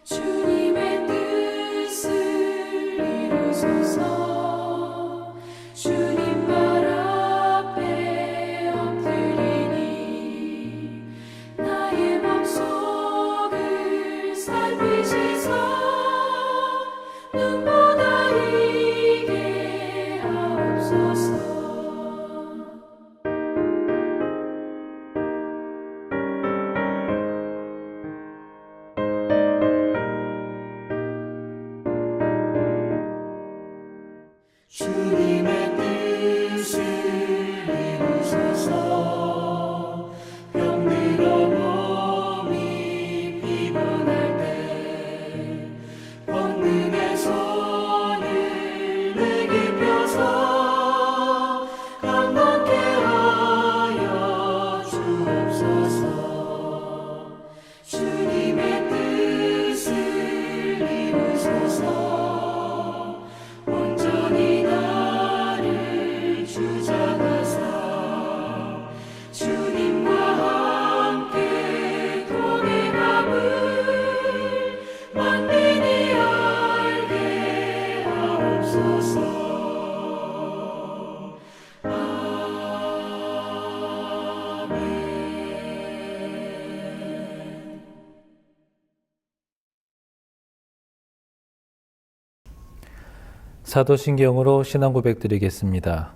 주님의 뜻을 이루소서. 주님 발 앞에 엎드리니 나의 맘속을 살피시사 눈보다 이게 하옵소서. 주님의 뜻을 이루소서. 병들어 몸이 피곤할 때 권능의 손을 내게 펴서 강건케 하여 주옵소서. 주님의 뜻을 이루소서. 온전히 나를 주장하사 주님과 함께 동행함을 만민이 알게 하옵소서. 아멘. 사도신경으로 신앙 고백드리겠습니다.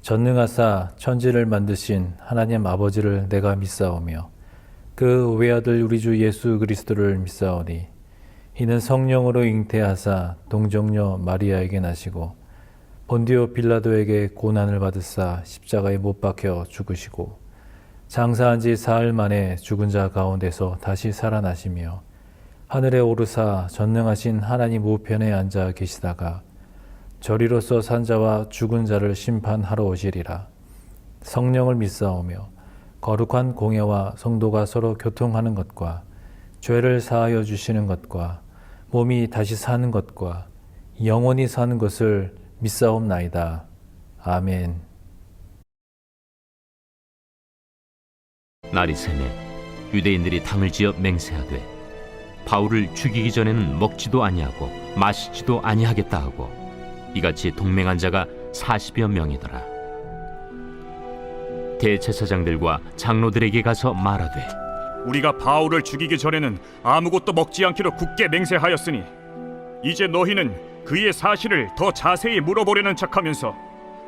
전능하사 천지를 만드신 하나님 아버지를 내가 믿사오며 그 외아들 우리 주 예수 그리스도를 믿사오니 이는 성령으로 잉태하사 동정녀 마리아에게 나시고 본디오 빌라도에게 고난을 받으사 십자가에 못 박혀 죽으시고 장사한 지 사흘 만에 죽은 자 가운데서 다시 살아나시며 하늘에 오르사 전능하신 하나님 우편에 앉아 계시다가 저리로서 산 자와 죽은 자를 심판하러 오시리라. 성령을 믿사오며 거룩한 공예와 성도가 서로 교통하는 것과 죄를 사하여 주시는 것과 몸이 다시 사는 것과 영원히 사는 것을 믿사옵나이다. 아멘. 날이 새매 유대인들이 당을 지어 맹세하되 바울을 죽이기 전에는 먹지도 아니하고 마시지도 아니하겠다 하고 이같이 동맹한 자가 40여 명이더라. 대제사장들과 장로들에게 가서 말하되 우리가 바울을 죽이기 전에는 아무것도 먹지 않기로 굳게 맹세하였으니 이제 너희는 그의 사실을 더 자세히 물어보려는 척하면서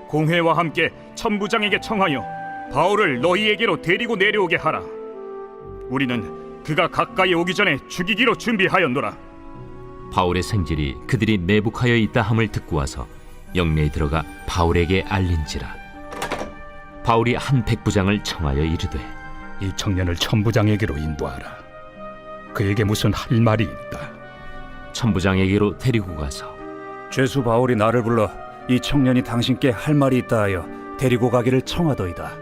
공회와 함께 천부장에게 청하여 바울을 너희에게로 데리고 내려오게 하라. 우리는 그가 가까이 오기 전에 죽이기로 준비하였노라. 바울의 생질이 그들이 매복하여 있다 함을 듣고 와서 영내에 들어가 바울에게 알린지라. 바울이 한 백부장을 청하여 이르되 이 청년을 천부장에게로 인도하라. 그에게 무슨 할 말이 있다. 천부장에게로 데리고 가서 죄수 바울이 나를 불러 이 청년이 당신께 할 말이 있다 하여 데리고 가기를 청하더이다.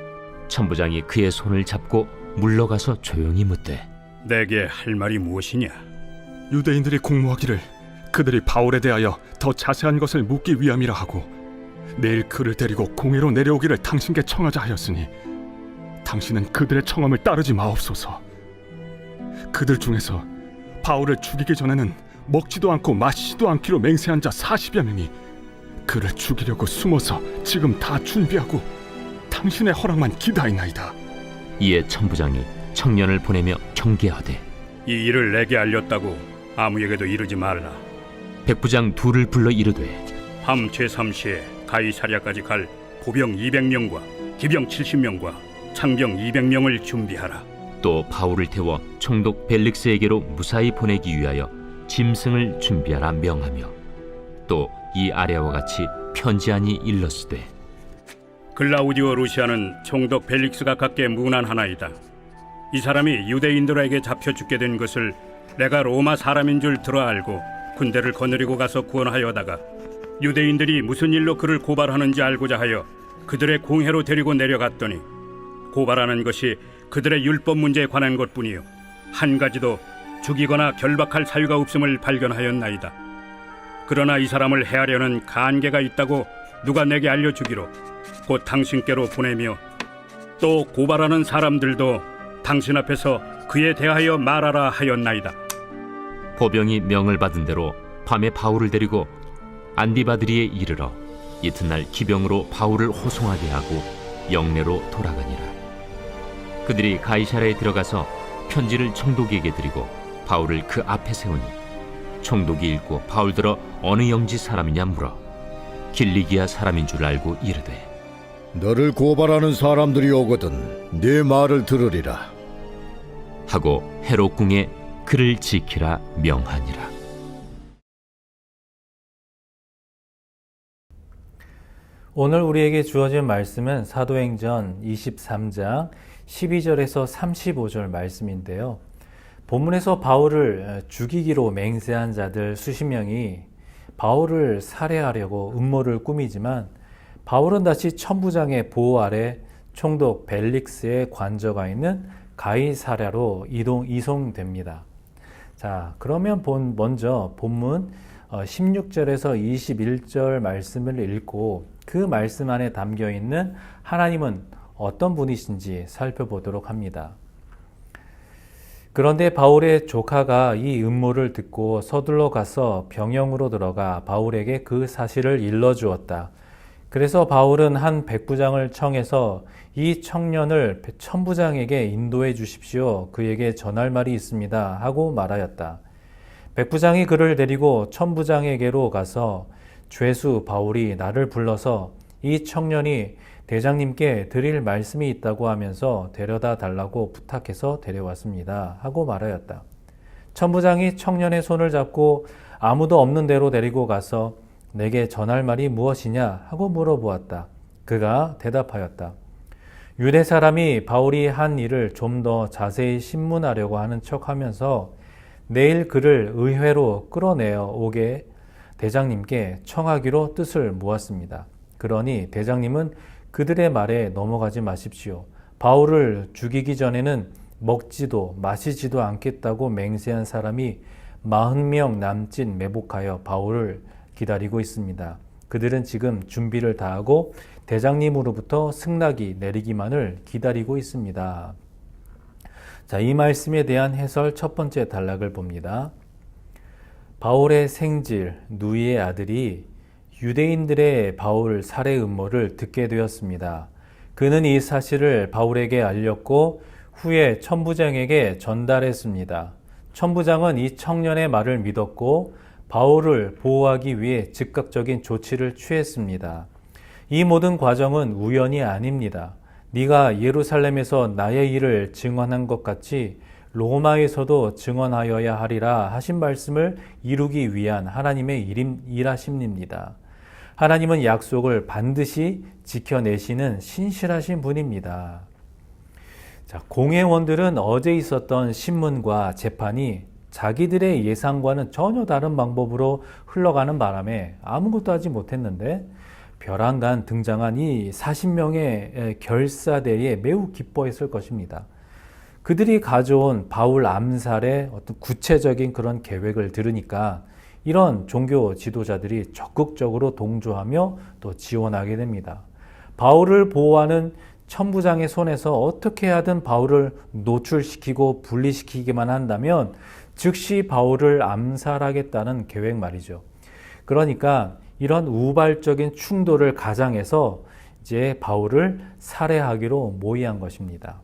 천부장이 그의 손을 잡고 물러가서 조용히 묻되 내게 할 말이 무엇이냐? 유대인들이 공모하기를 그들이 바울에 대하여 더 자세한 것을 묻기 위함이라 하고 내일 그를 데리고 공회로 내려오기를 당신께 청하자 하였으니 당신은 그들의 청함을 따르지 마옵소서. 그들 중에서 바울을 죽이기 전에는 먹지도 않고 마시지도 않기로 맹세한 자 40여 명이 그를 죽이려고 숨어서 지금 다 준비하고 당신의 허락만 기다리나이다. 이에 천부장이 청년을 보내며 경계하되 이 일을 내게 알렸다고 아무에게도 이르지 말라. 백부장 둘을 불러 이르되 함 제3시에 가이사랴까지 갈 보병 200명과 기병 70명과 창병 200명을 준비하라. 또 바울을 태워 총독 벨릭스에게로 무사히 보내기 위하여 짐승을 준비하라 명하며 또 이 아래와 같이 편지하니 일렀으되 글라우디오 루시아는 총독 벨릭스가 갖게 문안하나이다. 이 사람이 유대인들에게 잡혀 죽게 된 것을 내가 로마 사람인 줄 들어 알고 군대를 거느리고 가서 구원하여다가 유대인들이 무슨 일로 그를 고발하는지 알고자 하여 그들의 공회로 데리고 내려갔더니 고발하는 것이 그들의 율법 문제에 관한 것뿐이요 한 가지도 죽이거나 결박할 사유가 없음을 발견하였나이다. 그러나 이 사람을 해하려는 간계가 있다고 누가 내게 알려주기로 곧 당신께로 보내며 또 고발하는 사람들도 당신 앞에서 그에 대하여 말하라 하였나이다. 보병이 명을 받은 대로 밤에 바울을 데리고 안디바드리에 이르러 이튿날 기병으로 바울을 호송하게 하고 영내로 돌아가니라. 그들이 가이사랴에 들어가서 편지를 총독에게 드리고 바울을 그 앞에 세우니 총독이 읽고 바울더러 어느 영지 사람이냐 물어 길리기아 사람인 줄 알고 이르되 너를 고발하는 사람들이 오거든 네 말을 들으리라. 하고 헤롯 궁에 그를 지키라 명하니라. 오늘 우리에게 주어진 말씀은 사도행전 23장 12절에서 35절 말씀인데요. 본문에서 바울을 죽이기로 맹세한 자들 수십 명이 바울을 살해하려고 음모를 꾸미지만 바울은 다시 천부장의 보호 아래 총독 벨릭스의 관저가 있는 가이사랴로 이송됩니다. 자, 그러면 먼저 본문 16절에서 21절 말씀을 읽고 그 말씀 안에 담겨 있는 하나님은 어떤 분이신지 살펴보도록 합니다. 그런데 바울의 조카가 이 음모를 듣고 서둘러 가서 병영으로 들어가 바울에게 그 사실을 일러주었다. 그래서 바울은 한 백부장을 청해서 이 청년을 천부장에게 인도해 주십시오. 그에게 전할 말이 있습니다. 하고 말하였다. 백부장이 그를 데리고 천부장에게로 가서 죄수 바울이 나를 불러서 이 청년이 대장님께 드릴 말씀이 있다고 하면서 데려다 달라고 부탁해서 데려왔습니다. 하고 말하였다. 천부장이 청년의 손을 잡고 아무도 없는 데로 데리고 가서 내게 전할 말이 무엇이냐 하고 물어보았다. 그가 대답하였다. 유대 사람이 바울이 한 일을 좀 더 자세히 신문하려고 하는 척하면서 내일 그를 의회로 끌어내어 오게 대장님께 청하기로 뜻을 모았습니다. 그러니 대장님은 그들의 말에 넘어가지 마십시오. 바울을 죽이기 전에는 먹지도 마시지도 않겠다고 맹세한 사람이 40명 남짓 매복하여 바울을 기다리고 있습니다. 그들은 지금 준비를 다하고 대장님으로부터 승낙이 내리기만을 기다리고 있습니다. 자, 이 말씀에 대한 해설 첫 번째 단락을 봅니다. 바울의 생질 누이의 아들이 유대인들의 바울 살해 음모를 듣게 되었습니다. 그는 이 사실을 바울에게 알렸고 후에 천부장에게 전달했습니다. 천부장은 이 청년의 말을 믿었고 바울을 보호하기 위해 즉각적인 조치를 취했습니다. 이 모든 과정은 우연이 아닙니다. 네가 예루살렘에서 나의 일을 증언한 것 같이 로마에서도 증언하여야 하리라 하신 말씀을 이루기 위한 하나님의 일하심입니다. 하나님은 약속을 반드시 지켜내시는 신실하신 분입니다. 자, 공회원들은 어제 있었던 신문과 재판이 자기들의 예상과는 전혀 다른 방법으로 흘러가는 바람에 아무것도 하지 못했는데 벼랑간 등장한 이 40명의 결사대에 매우 기뻐했을 것입니다. 그들이 가져온 바울 암살의 어떤 구체적인 그런 계획을 들으니까 이런 종교 지도자들이 적극적으로 동조하며 또 지원하게 됩니다. 바울을 보호하는 천부장의 손에서 어떻게 하든 바울을 노출시키고 분리시키기만 한다면 즉시 바울을 암살하겠다는 계획 말이죠. 그러니까 이런 우발적인 충돌을 가장해서 이제 바울을 살해하기로 모의한 것입니다.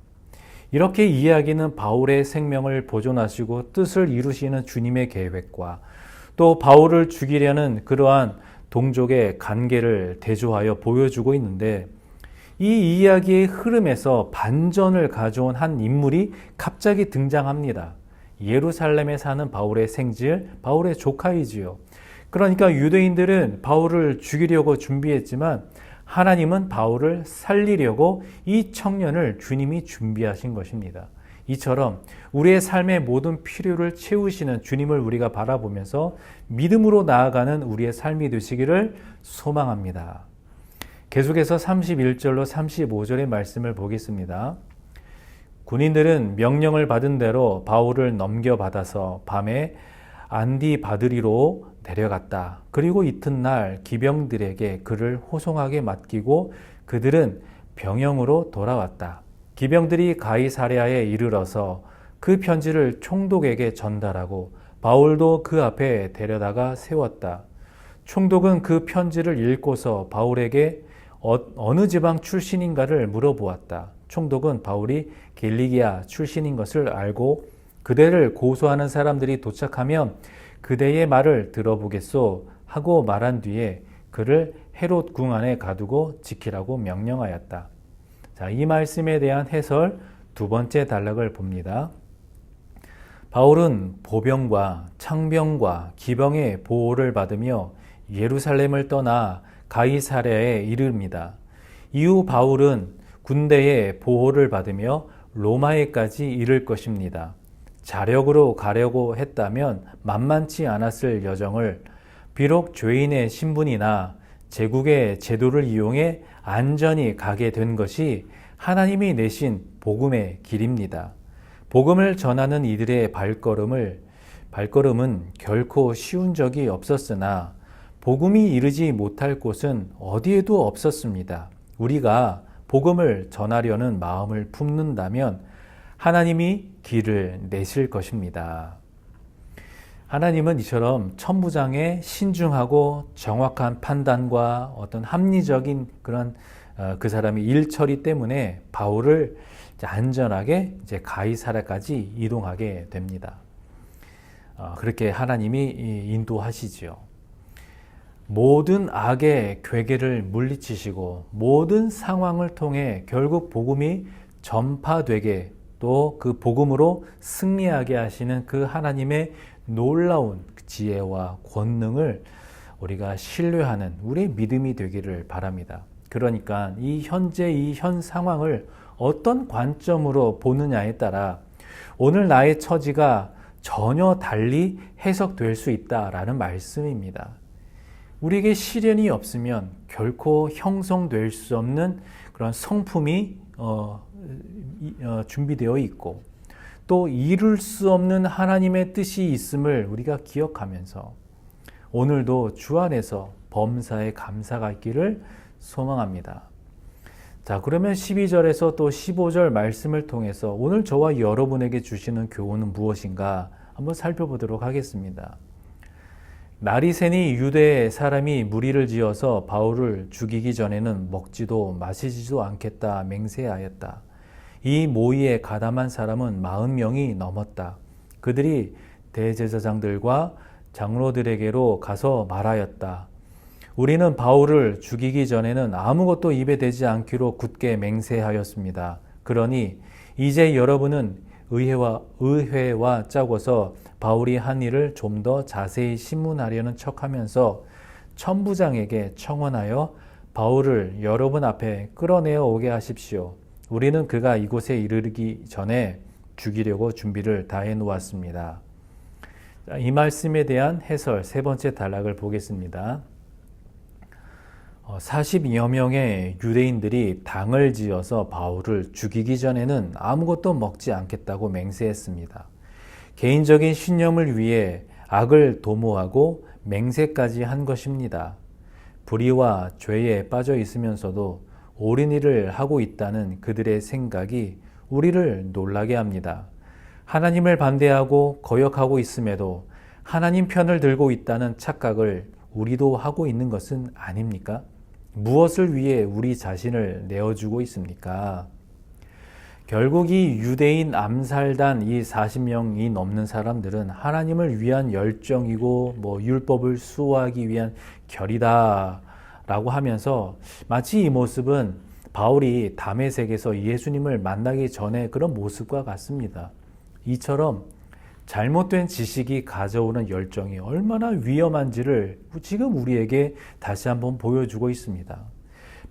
이렇게 이야기는 바울의 생명을 보존하시고 뜻을 이루시는 주님의 계획과 또 바울을 죽이려는 그러한 동족의 관계를 대조하여 보여주고 있는데 이 이야기의 흐름에서 반전을 가져온 한 인물이 갑자기 등장합니다. 예루살렘에 사는 바울의 생질, 바울의 조카이지요. 그러니까 유대인들은 바울을 죽이려고 준비했지만 하나님은 바울을 살리려고 이 청년을 주님이 준비하신 것입니다. 이처럼 우리의 삶의 모든 필요를 채우시는 주님을 우리가 바라보면서 믿음으로 나아가는 우리의 삶이 되시기를 소망합니다. 계속해서 31절로 35절의 말씀을 보겠습니다. 군인들은 명령을 받은 대로 바울을 넘겨받아서 밤에 안디바드리로 내려갔다. 그리고 이튿날 기병들에게 그를 호송하게 맡기고 그들은 병영으로 돌아왔다. 기병들이 가이사랴에 이르러서 그 편지를 총독에게 전달하고 바울도 그 앞에 데려다가 세웠다. 총독은 그 편지를 읽고서 바울에게 어느 지방 출신인가를 물어보았다. 총독은 바울이 길리기아 출신인 것을 알고 그대를 고소하는 사람들이 도착하면 그대의 말을 들어보겠소 하고 말한 뒤에 그를 헤롯 궁 안에 가두고 지키라고 명령하였다. 자, 이 말씀에 대한 해설 두 번째 단락을 봅니다. 바울은 보병과 창병과 기병의 보호를 받으며 예루살렘을 떠나 가이사랴에 이릅니다. 이후 바울은 군대의 보호를 받으며 로마에까지 이를 것입니다. 자력으로 가려고 했다면 만만치 않았을 여정을 비록 죄인의 신분이나 제국의 제도를 이용해 안전히 가게 된 것이 하나님이 내신 복음의 길입니다. 복음을 전하는 이들의 발걸음은 결코 쉬운 적이 없었으나 복음이 이르지 못할 곳은 어디에도 없었습니다. 우리가 복음을 전하려는 마음을 품는다면 하나님이 길을 내실 것입니다. 하나님은 이처럼 천부장의 신중하고 정확한 판단과 어떤 합리적인 그런 그 사람의 일 처리 때문에 바울을 안전하게 이제 가이사랴까지 이동하게 됩니다. 그렇게 하나님이 인도하시지요. 모든 악의 괴계를 물리치시고 모든 상황을 통해 결국 복음이 전파되게 또 그 복음으로 승리하게 하시는 그 하나님의 놀라운 지혜와 권능을 우리가 신뢰하는 우리의 믿음이 되기를 바랍니다. 그러니까 이 현 상황을 어떤 관점으로 보느냐에 따라 오늘 나의 처지가 전혀 달리 해석될 수 있다라는 말씀입니다. 우리에게 시련이 없으면 결코 형성될 수 없는 그런 성품이 준비되어 있고 또 이룰 수 없는 하나님의 뜻이 있음을 우리가 기억하면서 오늘도 주 안에서 범사에 감사가 있기를 소망합니다. 자, 그러면 12절에서 또 15절 말씀을 통해서 오늘 저와 여러분에게 주시는 교훈은 무엇인가 한번 살펴보도록 하겠습니다. 날이 새니 유대 사람이 무리를 지어서 바울을 죽이기 전에는 먹지도 마시지도 않겠다 맹세하였다. 이 모의에 가담한 사람은 40명이 넘었다. 그들이 대제사장들과 장로들에게로 가서 말하였다. 우리는 바울을 죽이기 전에는 아무것도 입에 대지 않기로 굳게 맹세하였습니다. 그러니 이제 여러분은 의회와 짜고서 바울이 한 일을 좀 더 자세히 신문하려는 척하면서 천부장에게 청원하여 바울을 여러분 앞에 끌어내어 오게 하십시오. 우리는 그가 이곳에 이르기 전에 죽이려고 준비를 다 해놓았습니다. 이 말씀에 대한 해설 세 번째 단락을 보겠습니다. 40여 명의 유대인들이 당을 지어서 바울을 죽이기 전에는 아무것도 먹지 않겠다고 맹세했습니다. 개인적인 신념을 위해 악을 도모하고 맹세까지 한 것입니다. 불의와 죄에 빠져 있으면서도 옳은 일을 하고 있다는 그들의 생각이 우리를 놀라게 합니다. 하나님을 반대하고 거역하고 있음에도 하나님 편을 들고 있다는 착각을 우리도 하고 있는 것은 아닙니까? 무엇을 위해 우리 자신을 내어주고 있습니까? 결국 이 유대인 암살단 이 40명이 넘는 사람들은 하나님을 위한 열정이고 율법을 수호하기 위한 결이다 라고 하면서 마치 이 모습은 바울이 다메섹에서 예수님을 만나기 전에 그런 모습과 같습니다. 이처럼 잘못된 지식이 가져오는 열정이 얼마나 위험한지를 지금 우리에게 다시 한번 보여주고 있습니다.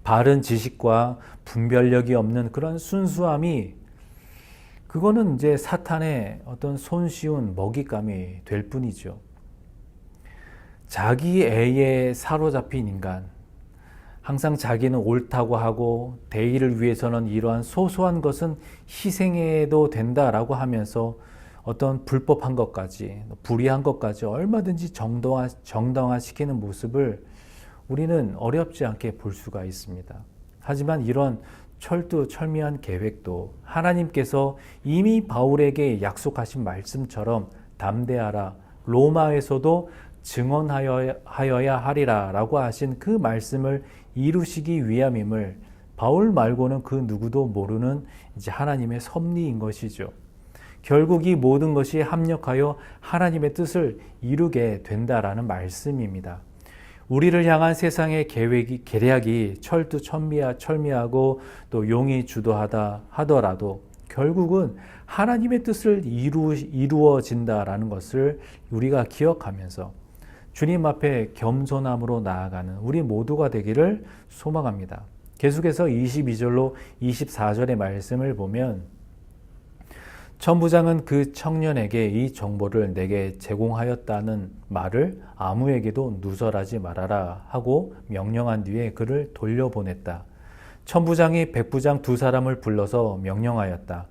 바른 지식과 분별력이 없는 그런 순수함이 그거는 이제 사탄의 어떤 손쉬운 먹잇감이 될 뿐이죠. 자기 애에 사로잡힌 인간, 항상 자기는 옳다고 하고 대의를 위해서는 이러한 소소한 것은 희생해도 된다라고 하면서 어떤 불법한 것까지 불의한 것까지 얼마든지 정당화시키는 모습을 우리는 어렵지 않게 볼 수가 있습니다. 하지만 이런 철두철미한 계획도 하나님께서 이미 바울에게 약속하신 말씀처럼 담대하라, 로마에서도 증언하여야 하리라 라고 하신 그 말씀을 이루시기 위함임을 바울 말고는 그 누구도 모르는 이제 하나님의 섭리인 것이죠. 결국 이 모든 것이 합력하여 하나님의 뜻을 이루게 된다라는 말씀입니다. 우리를 향한 세상의 계략이 철미하고 또 용이 주도하다 하더라도 결국은 하나님의 뜻을 이루어진다라는 것을 우리가 기억하면서 주님 앞에 겸손함으로 나아가는 우리 모두가 되기를 소망합니다. 계속해서 22절로 24절의 말씀을 보면 천부장은 그 청년에게 이 정보를 내게 제공하였다는 말을 아무에게도 누설하지 말아라 하고 명령한 뒤에 그를 돌려보냈다. 천부장이 백부장 두 사람을 불러서 명령하였다.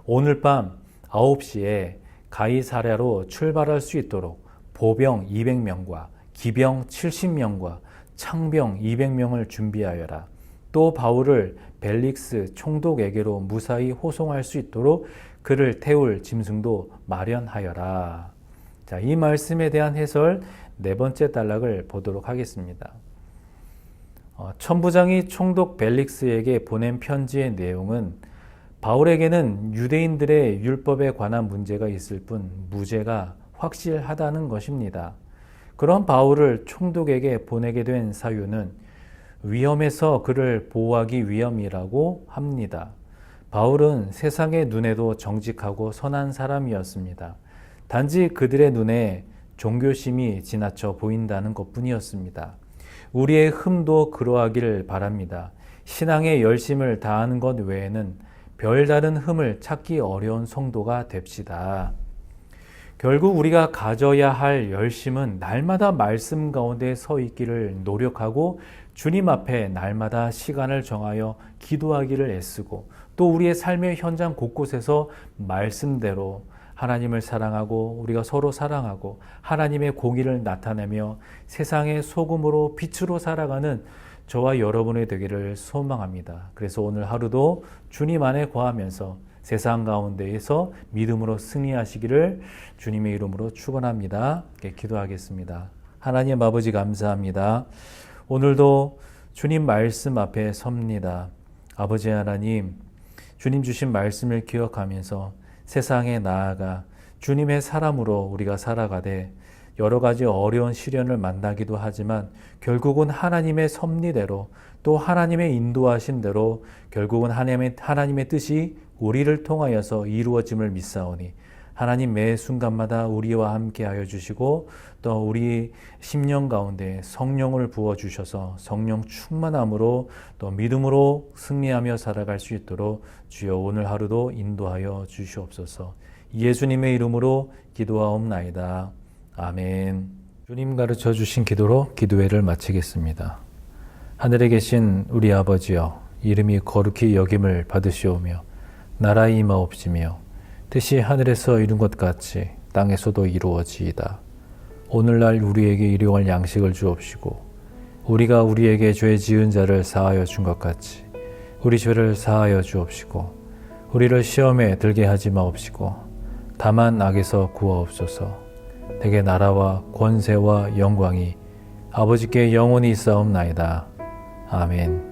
오늘 밤 9시에 가이사랴로 출발할 수 있도록 보병 200명과 기병 70명과 창병 200명을 준비하여라. 또 바울을 벨릭스 총독에게로 무사히 호송할 수 있도록 그를 태울 짐승도 마련하여라. 자, 이 말씀에 대한 해설 네 번째 단락을 보도록 하겠습니다. 천부장이 총독 벨릭스에게 보낸 편지의 내용은 바울에게는 유대인들의 율법에 관한 문제가 있을 뿐 무죄가 확실하다는 것입니다. 그런 바울을 총독에게 보내게 된 사유는 위험에서 그를 보호하기 위함이라고 합니다. 바울은 세상의 눈에도 정직하고 선한 사람이었습니다. 단지 그들의 눈에 종교심이 지나쳐 보인다는 것뿐이었습니다. 우리의 흠도 그러하기를 바랍니다. 신앙의 열심을 다하는 것 외에는 별다른 흠을 찾기 어려운 성도가 됩시다. 결국 우리가 가져야 할 열심은 날마다 말씀 가운데 서 있기를 노력하고 주님 앞에 날마다 시간을 정하여 기도하기를 애쓰고 또 우리의 삶의 현장 곳곳에서 말씀대로 하나님을 사랑하고 우리가 서로 사랑하고 하나님의 공의를 나타내며 세상의 소금으로 빛으로 살아가는 저와 여러분이 되기를 소망합니다. 그래서 오늘 하루도 주님 안에 거하면서 세상 가운데에서 믿음으로 승리하시기를 주님의 이름으로 축원합니다. 기도하겠습니다. 하나님 아버지 감사합니다. 오늘도 주님 말씀 앞에 섭니다. 아버지 하나님, 주님 주신 말씀을 기억하면서 세상에 나아가 주님의 사람으로 우리가 살아가되 여러 가지 어려운 시련을 만나기도 하지만 결국은 하나님의 섭리대로 또 하나님의 인도하신 대로 결국은 하나님의 뜻이 우리를 통하여서 이루어짐을 믿사오니 하나님 매 순간마다 우리와 함께 하여 주시고 또 우리 심령 가운데 성령을 부어주셔서 성령 충만함으로 또 믿음으로 승리하며 살아갈 수 있도록 주여 오늘 하루도 인도하여 주시옵소서. 예수님의 이름으로 기도하옵나이다. 아멘. 주님 가르쳐 주신 기도로 기도회를 마치겠습니다. 하늘에 계신 우리 아버지여, 이름이 거룩히 여김을 받으시오며 나라의 임하옵시며 뜻이 하늘에서 이룬 것 같이 땅에서도 이루어지이다. 오늘날 우리에게 일용할 양식을 주옵시고 우리가 우리에게 죄 지은 자를 사하여 준 것 같이 우리 죄를 사하여 주옵시고 우리를 시험에 들게 하지 마옵시고 다만 악에서 구하옵소서. 대개 나라와 권세와 영광이 아버지께 영원히 있사옵나이다. 아멘.